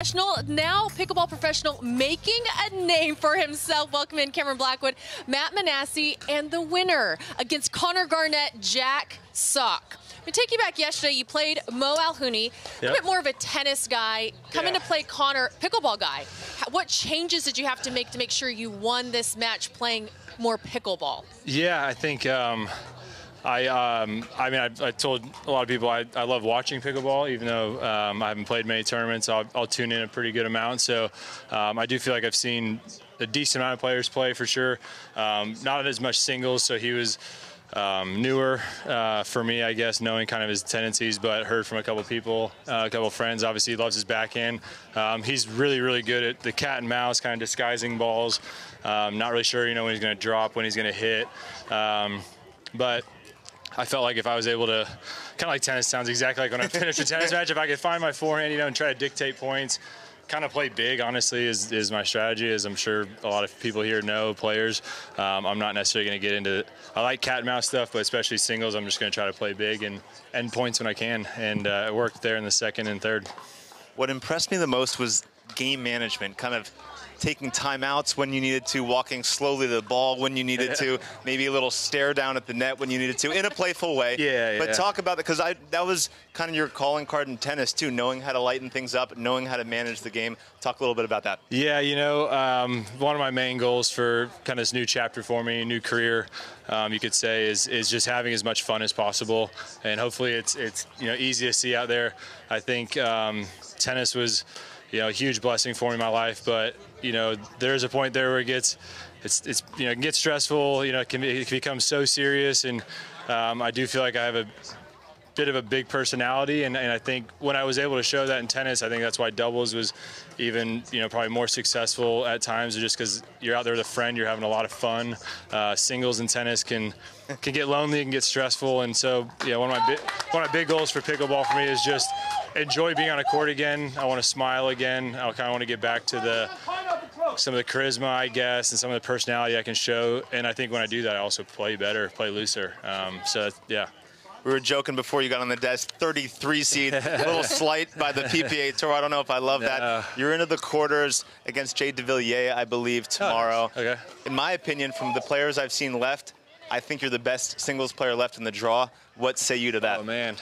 Now pickleball professional, making a name for himself. Welcome in Cameron Blackwood, Matt Manassi, and the winner against Connor Garnett, Jack Sock. We take you back yesterday. You played Mo Alhouni, a bit more of a tennis guy, coming to play Connor, pickleball guy. What changes did you have to make sure you won this match playing more pickleball? Yeah, I think I mean, I told a lot of people I love watching pickleball, even though I haven't played many tournaments. I'll tune in a pretty good amount. So I do feel like I've seen a decent amount of players play for sure. Not as much singles, so he was newer for me, I guess, knowing kind of his tendencies, but heard from a couple people, a couple friends. Obviously, he loves his backhand. He's really, really good at the cat and mouse, kind of disguising balls. Not really sure, when he's going to drop, when he's going to hit. But I felt like if I was able to, kind of like tennis sounds exactly like when I finish a tennis match, if I could find my forehand, and try to dictate points, kind of play big, honestly, is my strategy, as I'm sure a lot of people here know, players. I'm not necessarily going to get into, I like cat and mouse stuff, but especially singles, I'm just going to try to play big and end points when I can, and it worked there in the second and third. What impressed me the most was game management, kind of taking timeouts when you needed to, walking slowly to the ball when you needed to, maybe a little stare down at the net when you needed to, in a playful way. But talk about that, because that was kind of your calling card in tennis too, knowing how to lighten things up, knowing how to manage the game. Talk a little bit about that. Yeah, one of my main goals for kind of this new chapter for me, new career, you could say, is just having as much fun as possible, and hopefully it's easy to see out there. I think tennis was a huge blessing for me in my life, but there's a point there where it can get stressful. It can become so serious, and I do feel like I have a bit of a big personality, and I think when I was able to show that in tennis, I think that's why doubles was even probably more successful at times, just because you're out there with a friend, you're having a lot of fun. Singles in tennis can get lonely, and get stressful, and so one of my big goals for pickleball for me is just enjoy being on a court again. I want to smile again. I kind of want to get back to some of the charisma, I guess, and some of the personality I can show. And I think when I do that, I also play better, play looser. Yeah. We were joking before you got on the desk, 33 seed, a little slight by the PPA Tour. I don't know if I love that. You're into the quarters against Jay DeVilliers, I believe, tomorrow. Okay. In my opinion, from the players I've seen left, I think you're the best singles player left in the draw. What say you to that? Oh, man.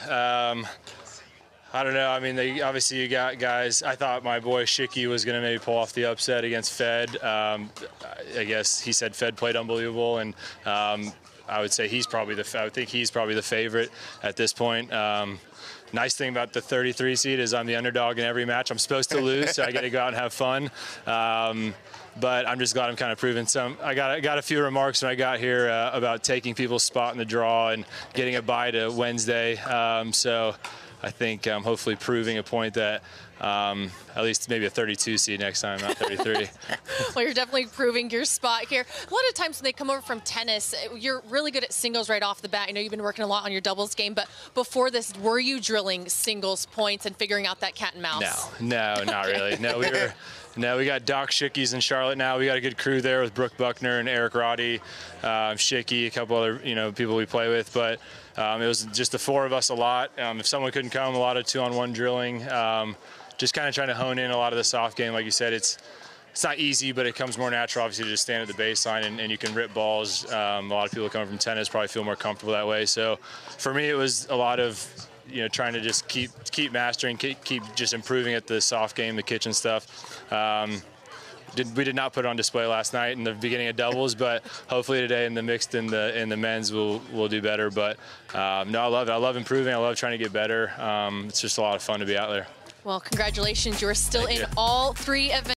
I don't know. I mean, obviously you got guys. I thought my boy Shicky was going to maybe pull off the upset against Fed. I guess he said Fed played unbelievable, and I would say I think he's probably the favorite at this point. Nice thing about the 33 seed is I'm the underdog in every match. I'm supposed to lose, so I get to go out and have fun. But I'm just glad I'm kind of proving some. I got a few remarks when I got here about taking people's spot in the draw and getting a bye to Wednesday. So I think I'm hopefully proving a point that at least maybe a 32 seed next time, not 33. Well, you're definitely proving your spot here. A lot of times when they come over from tennis, you're really good at singles right off the bat. I know you've been working a lot on your doubles game, but before this, were you drilling singles points and figuring out that cat and mouse? No, not really. No, we got Doc Schickeys in Charlotte now. We got a good crew there with Brooke Buckner and Eric Roddy, Schicky, a couple other people we play with. But it was just the four of us a lot. If someone couldn't come, a lot of 2-on-1 drilling. Just kind of trying to hone in a lot of the soft game. Like you said, it's not easy, but it comes more natural, obviously, to just stand at the baseline and you can rip balls. A lot of people coming from tennis probably feel more comfortable that way. So for me, it was a lot of trying to just keep mastering, keep just improving at the soft game, the kitchen stuff. We did not put it on display last night in the beginning of doubles, but hopefully today in the mixed and the men's we'll do better. But no, I love it. I love improving. I love trying to get better. It's just a lot of fun to be out there. Well, congratulations. You're still in all three events.